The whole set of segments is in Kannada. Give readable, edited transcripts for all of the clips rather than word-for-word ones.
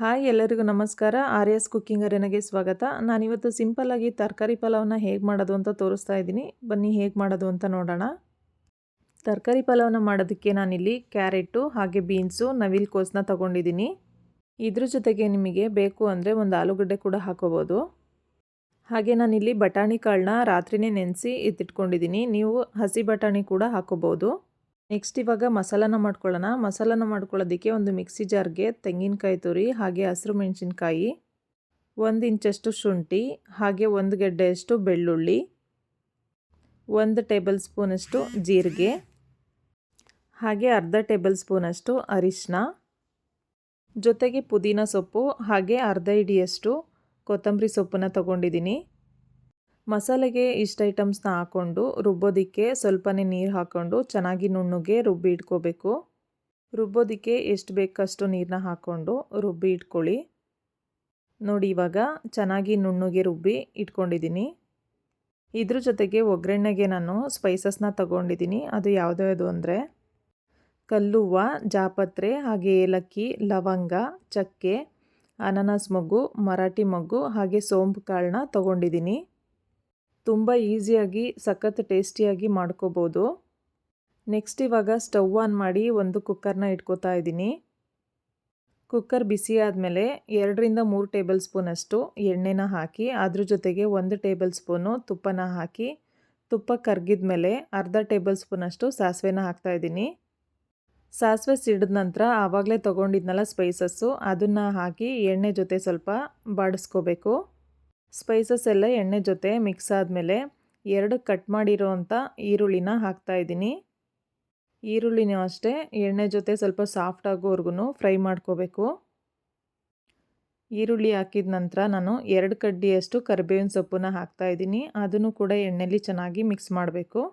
ಹಾಯ್ ಎಲ್ಲರಿಗೂ ನಮಸ್ಕಾರ. ಆರ್ಯಾಸ್ ಕುಕ್ಕಿಂಗ್ ಅರೇನಾಗೆ ಸ್ವಾಗತ. ನಾನಿವತ್ತು ಸಿಂಪಲ್ಲಾಗಿ ತರಕಾರಿ ಪಲಾವ್ನ ಹೇಗೆ ಮಾಡೋದು ಅಂತ ತೋರಿಸ್ತಾ ಇದ್ದೀನಿ. ಬನ್ನಿ ಹೇಗೆ ಮಾಡೋದು ಅಂತ ನೋಡೋಣ. ತರಕಾರಿ ಪಲಾವ್ನ ಮಾಡೋದಕ್ಕೆ ನಾನಿಲ್ಲಿ ಕ್ಯಾರೆಟು ಹಾಗೆ ಬೀನ್ಸು ನವಿಲುಕೋಸನ್ನ ತೊಗೊಂಡಿದ್ದೀನಿ. ಇದ್ರ ಜೊತೆಗೆ ನಿಮಗೆ ಬೇಕು ಅಂದರೆ ಒಂದು ಆಲೂಗಡ್ಡೆ ಕೂಡ ಹಾಕೋಬೋದು. ಹಾಗೆ ನಾನಿಲ್ಲಿ ಬಟಾಣಿ ಕಾಳನ್ನ ರಾತ್ರಿನೇ ನೆನೆಸಿ ಎತ್ತಿಟ್ಕೊಂಡಿದ್ದೀನಿ. ನೀವು ಹಸಿ ಬಟಾಣಿ ಕೂಡ ಹಾಕೋಬೋದು. ನೆಕ್ಸ್ಟ್ ಇವಾಗ ಮಸಾಲಾನ ಮಾಡ್ಕೊಳ್ಳೋಣ. ಮಸಾಲಾನ ಮಾಡ್ಕೊಳ್ಳೋದಕ್ಕೆ ಒಂದು ಮಿಕ್ಸಿ ಜಾರ್ಗೆ ತೆಂಗಿನಕಾಯಿ ತುರಿ ಹಾಗೆ ಹಸಿರು ಮೆಣಸಿನ್ಕಾಯಿ, 1 ಇಂಚಷ್ಟು ಶುಂಠಿ ಹಾಗೆ 1 ಗೆಡ್ಡೆಯಷ್ಟು ಬೆಳ್ಳುಳ್ಳಿ, 1 ಟೇಬಲ್ ಸ್ಪೂನಷ್ಟು ಜೀರಿಗೆ ಹಾಗೆ ಅರ್ಧ ಟೇಬಲ್ ಸ್ಪೂನಷ್ಟು ಅರಿಶಿನ, ಜೊತೆಗೆ ಪುದೀನ ಸೊಪ್ಪು ಹಾಗೆ ಅರ್ಧ ಹಿಡಿಯಷ್ಟು ಕೊತ್ತಂಬರಿ ಸೊಪ್ಪನ್ನ ತೊಗೊಂಡಿದ್ದೀನಿ. ಮಸಾಲೆಗೆ ಇಷ್ಟು ಐಟಮ್ಸ್ನ ಹಾಕ್ಕೊಂಡು ರುಬ್ಬೋದಕ್ಕೆ ಸ್ವಲ್ಪನೇ ನೀರು ಹಾಕ್ಕೊಂಡು ಚೆನ್ನಾಗಿ ನುಣ್ಣಗೆ ರುಬ್ಬಿ ಇಟ್ಕೋಬೇಕು. ರುಬ್ಬೋದಕ್ಕೆ ಎಷ್ಟು ಬೇಕಷ್ಟು ನೀರನ್ನ ಹಾಕ್ಕೊಂಡು ರುಬ್ಬಿ ಇಟ್ಕೊಳ್ಳಿ. ನೋಡಿ ಇವಾಗ ಚೆನ್ನಾಗಿ ನುಣ್ಣಗೆ ರುಬ್ಬಿ ಇಟ್ಕೊಂಡಿದ್ದೀನಿ. ಇದ್ರ ಜೊತೆಗೆ ಒಗ್ಗರಣೆಗೆ ನಾನು ಸ್ಪೈಸಸ್ನ ತೊಗೊಂಡಿದ್ದೀನಿ. ಅದು ಯಾವುದು ಅಂದರೆ ಕಲ್ಲುವ್ವ, ಜಾಪತ್ರೆ ಹಾಗೆ ಏಲಕ್ಕಿ, ಲವಂಗ, ಚಕ್ಕೆ, ಅನಾನಸ್ ಮೊಗ್ಗು, ಮರಾಠಿ ಮೊಗ್ಗು ಹಾಗೆ ಸೋಂಪು ಕಾಳನ್ನ ತೊಗೊಂಡಿದ್ದೀನಿ. ತುಂಬ ಈಸಿಯಾಗಿ ಸಖತ್ ಟೇಸ್ಟಿಯಾಗಿ ಮಾಡ್ಕೋಬೋದು. ನೆಕ್ಸ್ಟ್ ಇವಾಗ ಸ್ಟವ್ ಆನ್ ಮಾಡಿ ಒಂದು ಕುಕ್ಕರ್ನ ಇಟ್ಕೋತಾ ಇದ್ದೀನಿ. ಕುಕ್ಕರ್ ಬಿಸಿ ಆದಮೇಲೆ 2-3 ಟೇಬಲ್ ಸ್ಪೂನಷ್ಟು ಎಣ್ಣೆನ ಹಾಕಿ ಅದ್ರ ಜೊತೆಗೆ 1 ಟೇಬಲ್ ಸ್ಪೂನು ತುಪ್ಪನ ಹಾಕಿ ತುಪ್ಪ ಕರಗಿದ ಮೇಲೆ ಅರ್ಧ ಟೇಬಲ್ ಸ್ಪೂನಷ್ಟು ಸಾಸಿವೆನ ಹಾಕ್ತಾಯಿದ್ದೀನಿ. ಸಾಸಿವೆ ಸಿಡಿದ ನಂತರ ಆವಾಗಲೇ ತೊಗೊಂಡಿದ್ನಲ್ಲ ಸ್ಪೈಸಸ್ಸು ಅದನ್ನು ಹಾಕಿ ಎಣ್ಣೆ ಜೊತೆ ಸ್ವಲ್ಪ ಬಾಡಿಸ್ಕೋಬೇಕು. ಸ್ಪೈಸಸ್ ಎಲ್ಲ ಎಣ್ಣೆ ಜೊತೆ ಮಿಕ್ಸ್ ಆದಮೇಲೆ 2 ಕಟ್ ಮಾಡಿರೋ ಅಂಥ ಈರುಳ್ಳಿನ ಹಾಕ್ತಾಯಿದ್ದೀನಿ. ಈರುಳ್ಳಿನೂ ಅಷ್ಟೇ ಎಣ್ಣೆ ಜೊತೆ ಸ್ವಲ್ಪ ಸಾಫ್ಟ್ ಆಗೋವರೆಗೂ ಫ್ರೈ ಮಾಡ್ಕೋಬೇಕು. ಈರುಳ್ಳಿ ಹಾಕಿದ ನಂತರ ನಾನು 2 ಕಡ್ಡಿಯಷ್ಟು ಕರಿಬೇವಿನ ಸೊಪ್ಪನ್ನ ಹಾಕ್ತಾಯಿದ್ದೀನಿ. ಅದನ್ನು ಕೂಡ ಎಣ್ಣೆಲಿ ಚೆನ್ನಾಗಿ ಮಿಕ್ಸ್ ಮಾಡಬೇಕು.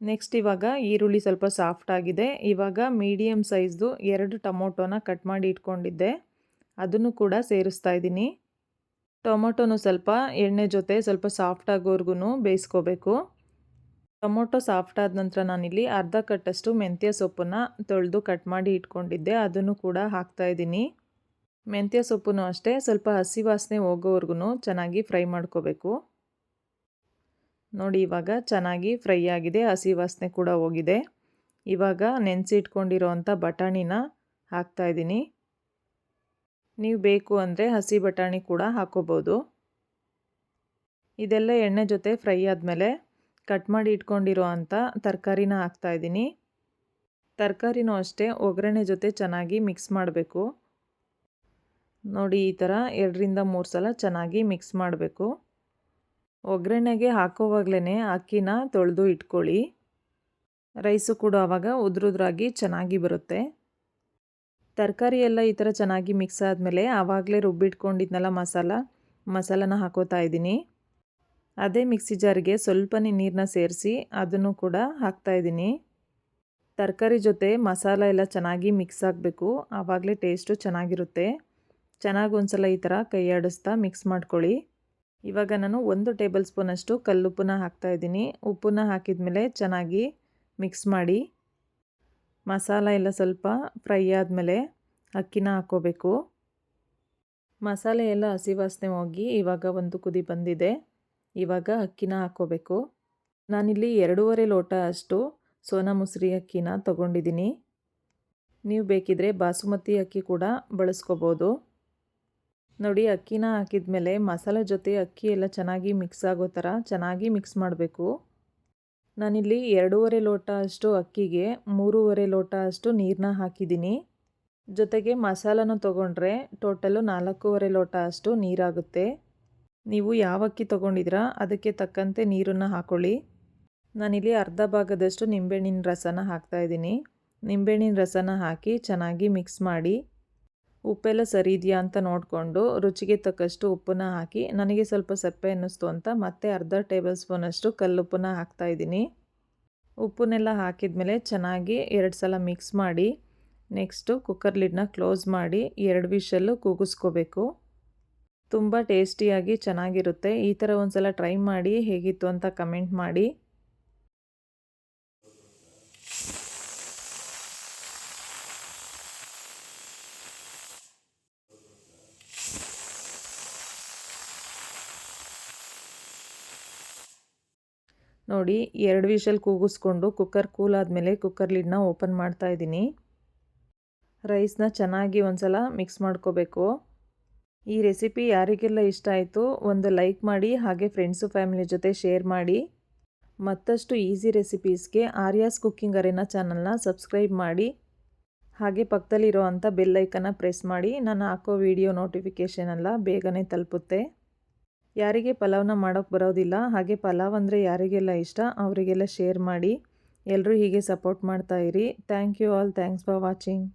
ನೆಕ್ಸ್ಟ್ ಇವಾಗ ಈರುಳ್ಳಿ ಸ್ವಲ್ಪ ಸಾಫ್ಟ್ ಆಗಿದೆ. ಇವಾಗ ಮೀಡಿಯಮ್ ಸೈಜ್ದು 2 ಟೊಮೊಟೊನ ಕಟ್ ಮಾಡಿ ಇಟ್ಕೊಂಡಿದ್ದೆ, ಅದನ್ನು ಕೂಡ ಸೇರಿಸ್ತಾ ಇದ್ದೀನಿ. ಟೊಮೊಟೊನು ಸ್ವಲ್ಪ ಎಣ್ಣೆ ಜೊತೆ ಸ್ವಲ್ಪ ಸಾಫ್ಟ್ ಆಗೋವರೆಗೂ ಬೇಯಿಸ್ಕೋಬೇಕು. ಟೊಮೊಟೊ ಸಾಫ್ಟ್ ಆದ ನಂತರ ನಾನಿಲ್ಲಿ ಅರ್ಧ ಕಟ್ಟಷ್ಟು ಮೆಂತ್ಯ ಸೊಪ್ಪನ್ನು ತೊಳೆದು ಕಟ್ ಮಾಡಿ ಇಟ್ಕೊಂಡಿದ್ದೆ, ಅದನ್ನು ಕೂಡ ಹಾಕ್ತಾಯಿದ್ದೀನಿ. ಮೆಂತ್ಯ ಸೊಪ್ಪು ಅಷ್ಟೇ ಸ್ವಲ್ಪ ಹಸಿ ವಾಸನೆ ಹೋಗೋವರೆಗೂ ಚೆನ್ನಾಗಿ ಫ್ರೈ ಮಾಡ್ಕೋಬೇಕು. ನೋಡಿ ಇವಾಗ ಚೆನ್ನಾಗಿ ಫ್ರೈ ಆಗಿದೆ, ಹಸಿ ವಾಸನೆ ಕೂಡ ಹೋಗಿದೆ. ಇವಾಗ ನೆನೆಸಿ ಇಟ್ಕೊಂಡಿರೋ ಅಂಥ ಬಟಾಣಿನ ಹಾಕ್ತಾಯಿದ್ದೀನಿ. ನೀವು ಬೇಕು ಅಂದರೆ ಹಸಿ ಬಟಾಣಿ ಕೂಡ ಹಾಕೋಬೋದು. ಇದೆಲ್ಲ ಎಣ್ಣೆ ಜೊತೆ ಫ್ರೈ ಆದಮೇಲೆ ಕಟ್ ಮಾಡಿ ಇಟ್ಕೊಂಡಿರೋ ಅಂಥ ತರಕಾರಿನ ಹಾಕ್ತಾಯಿದ್ದೀನಿ. ತರಕಾರಿನೂ ಅಷ್ಟೇ ಒಗ್ಗರಣೆ ಜೊತೆ ಚೆನ್ನಾಗಿ ಮಿಕ್ಸ್ ಮಾಡಬೇಕು. ನೋಡಿ ಈ ಥರ 2-3 ಸಲ ಚೆನ್ನಾಗಿ ಮಿಕ್ಸ್ ಮಾಡಬೇಕು. ಒಗ್ಗರಣೆಗೆ ಹಾಕೋವಾಗಲೇ ಅಕ್ಕಿನ ತೊಳೆದು ಇಟ್ಕೊಳ್ಳಿ. ರೈಸು ಕೂಡ ಆವಾಗ ಉದುರುದ್ರಾಗಿ ಚೆನ್ನಾಗಿ ಬರುತ್ತೆ. ತರಕಾರಿ ಎಲ್ಲ ಈ ಥರ ಚೆನ್ನಾಗಿ ಮಿಕ್ಸ್ ಆದಮೇಲೆ ಆವಾಗಲೇ ರುಬ್ಬಿಟ್ಕೊಂಡಿದ್ನಲ್ಲ ಮಸಾಲಾನ ಹಾಕೋತಾ ಇದ್ದೀನಿ. ಅದೇ ಮಿಕ್ಸಿ ಜಾರಿಗೆ ಸ್ವಲ್ಪನೇ ನೀರನ್ನ ಸೇರಿಸಿ ಅದನ್ನು ಕೂಡ ಹಾಕ್ತಾಯಿದ್ದೀನಿ. ತರಕಾರಿ ಜೊತೆ ಮಸಾಲ ಎಲ್ಲ ಚೆನ್ನಾಗಿ ಮಿಕ್ಸ್ ಆಗಬೇಕು, ಆವಾಗಲೇ ಟೇಸ್ಟು ಚೆನ್ನಾಗಿರುತ್ತೆ. ಚೆನ್ನಾಗಿ ಒಂದ್ಸಲ ಈ ಥರ ಕೈ ಆಡಿಸ್ತಾ ಮಿಕ್ಸ್ ಮಾಡ್ಕೊಳ್ಳಿ. ಇವಾಗ ನಾನು 1 ಟೇಬಲ್ ಸ್ಪೂನಷ್ಟು ಕಲ್ಲುಪ್ಪನ್ನ ಹಾಕ್ತಾಯಿದ್ದೀನಿ. ಉಪ್ಪನ್ನ ಹಾಕಿದ ಮೇಲೆ ಚೆನ್ನಾಗಿ ಮಿಕ್ಸ್ ಮಾಡಿ. ಮಸಾಲ ಎಲ್ಲ ಸ್ವಲ್ಪ ಫ್ರೈ ಆದಮೇಲೆ ಅಕ್ಕಿನ ಹಾಕ್ಕೋಬೇಕು. ಮಸಾಲೆ ಎಲ್ಲ ಹಸಿ ವಾಸನೆ ಹೋಗಿ ಇವಾಗ ಒಂದು ಕುದಿ ಬಂದಿದೆ. ಇವಾಗ ಅಕ್ಕಿನ ಹಾಕ್ಕೋಬೇಕು. ನಾನಿಲ್ಲಿ 2.5 ಲೋಟ ಅಷ್ಟು ಸೋನಾ ಮಸೂರಿ ಅಕ್ಕಿನ ತೊಗೊಂಡಿದ್ದೀನಿ. ನೀವು ಬೇಕಿದ್ರೆ ಬಾಸುಮತಿ ಅಕ್ಕಿ ಕೂಡ ಬಳಸ್ಕೋಬೋದು. ನೋಡಿ ಅಕ್ಕಿನ ಹಾಕಿದ ಮೇಲೆ ಮಸಾಲೆ ಜೊತೆ ಅಕ್ಕಿ ಎಲ್ಲ ಚೆನ್ನಾಗಿ ಮಿಕ್ಸ್ ಆಗೋ ಥರ ಚೆನ್ನಾಗಿ ಮಿಕ್ಸ್ ಮಾಡಬೇಕು. ನಾನಿಲ್ಲಿ 2.5 ಲೋಟ ಅಷ್ಟು ಅಕ್ಕಿಗೆ 3.5 ಲೋಟ ಅಷ್ಟು ನೀರನ್ನ ಹಾಕಿದ್ದೀನಿ. ಜೊತೆಗೆ ಮಸಾಲನೂ ತೊಗೊಂಡ್ರೆ ಟೋಟಲು 4.5 ಲೋಟ ಅಷ್ಟು ನೀರಾಗುತ್ತೆ. ನೀವು ಯಾವ ಅಕ್ಕಿ ತೊಗೊಂಡಿದ್ದೀರಾ ಅದಕ್ಕೆ ತಕ್ಕಂತೆ ನೀರನ್ನು ಹಾಕ್ಕೊಳ್ಳಿ. ನಾನಿಲ್ಲಿ ಅರ್ಧ ಭಾಗದಷ್ಟು ನಿಂಬೆಹಣ್ಣಿನ ರಸನ ಹಾಕ್ತಾಯಿದ್ದೀನಿ. ನಿಂಬೆಹಣ್ಣಿನ ರಸನ ಹಾಕಿ ಚೆನ್ನಾಗಿ ಮಿಕ್ಸ್ ಮಾಡಿ. ಉಪ್ಪೆಲ್ಲ ಸರಿ ಇದೆಯಾ ಅಂತ ನೋಡಿಕೊಂಡು ರುಚಿಗೆ ತಕ್ಕಷ್ಟು ಉಪ್ಪನ್ನ ಹಾಕಿ, ನನಗೆ ಸ್ವಲ್ಪ ಸಪ್ಪೆ ಅನ್ನಿಸ್ತು ಅಂತ ಮತ್ತೆ ಅರ್ಧ ಟೇಬಲ್ ಸ್ಪೂನಷ್ಟು ಕಲ್ಲುಪ್ಪನ್ನ ಹಾಕ್ತಾಯಿದ್ದೀನಿ. ಉಪ್ಪನ್ನೆಲ್ಲ ಹಾಕಿದ ಮೇಲೆ ಚೆನ್ನಾಗಿ 2 ಸಲ ಮಿಕ್ಸ್ ಮಾಡಿ ನೆಕ್ಸ್ಟು ಕುಕ್ಕರ್ ಲಿಡ್ನ ಕ್ಲೋಸ್ ಮಾಡಿ 2 ವಿಷಲ್ಲು ಕೂಗಿಸ್ಕೋಬೇಕು. ತುಂಬ ಟೇಸ್ಟಿಯಾಗಿ ಚೆನ್ನಾಗಿರುತ್ತೆ. ಈ ಥರ ಒಂದು ಸಲ ಟ್ರೈ ಮಾಡಿ ಹೇಗಿತ್ತು ಅಂತ ಕಮೆಂಟ್ ಮಾಡಿ. ನೋಡಿ 2 ವಿಷಲ್ ಕೂಗಿಸ್ಕೊಂಡು ಕುಕ್ಕರ್ ಕೂಲ್ ಆದಮೇಲೆ ಕುಕ್ಕರ್ ಲಿಡ್ನ ಓಪನ್ ಮಾಡ್ತಾ ಇದ್ದೀನಿ. ರೈಸ್ನ ಚೆನ್ನಾಗಿ ಒಂದ್ಸಲ ಮಿಕ್ಸ್ ಮಾಡ್ಕೋಬೇಕು. ಈ ರೆಸಿಪಿ ಯಾರಿಗೆಲ್ಲ ಇಷ್ಟ ಆಯಿತು ಒಂದು ಲೈಕ್ ಮಾಡಿ, ಹಾಗೆ ಫ್ರೆಂಡ್ಸು ಫ್ಯಾಮಿಲಿ ಜೊತೆ ಶೇರ್ ಮಾಡಿ. ಮತ್ತಷ್ಟು ಈಸಿ ರೆಸಿಪೀಸ್ಗೆ ಆರ್ಯಾಸ್ ಕುಕ್ಕಿಂಗ್ ಅರೇನಾ ಚಾನಲ್ನ ಸಬ್ಸ್ಕ್ರೈಬ್ ಮಾಡಿ, ಹಾಗೆ ಪಕ್ಕದಲ್ಲಿರೋ ಅಂಥ ಬೆಲ್ ಐಕನ್ನ ಪ್ರೆಸ್ ಮಾಡಿ. ನಾನು ಹಾಕೋ ವಿಡಿಯೋ ನೋಟಿಫಿಕೇಷನ್ ಎಲ್ಲ ಬೇಗನೆ ತಲುಪುತ್ತೆ. ಯಾರಿಗೆ ಪಲಾವ್ನ ಮಾಡೋಕ್ಕೆ ಬರೋದಿಲ್ಲ, ಹಾಗೆ ಪಲಾವ್ ಅಂದರೆ ಯಾರಿಗೆಲ್ಲ ಇಷ್ಟ ಅವರಿಗೆಲ್ಲ ಶೇರ್ ಮಾಡಿ. ಎಲ್ಲರೂ ಹೀಗೆ ಸಪೋರ್ಟ್ ಮಾಡ್ತಾ ಇರಿ. Thank you all. Thanks for watching.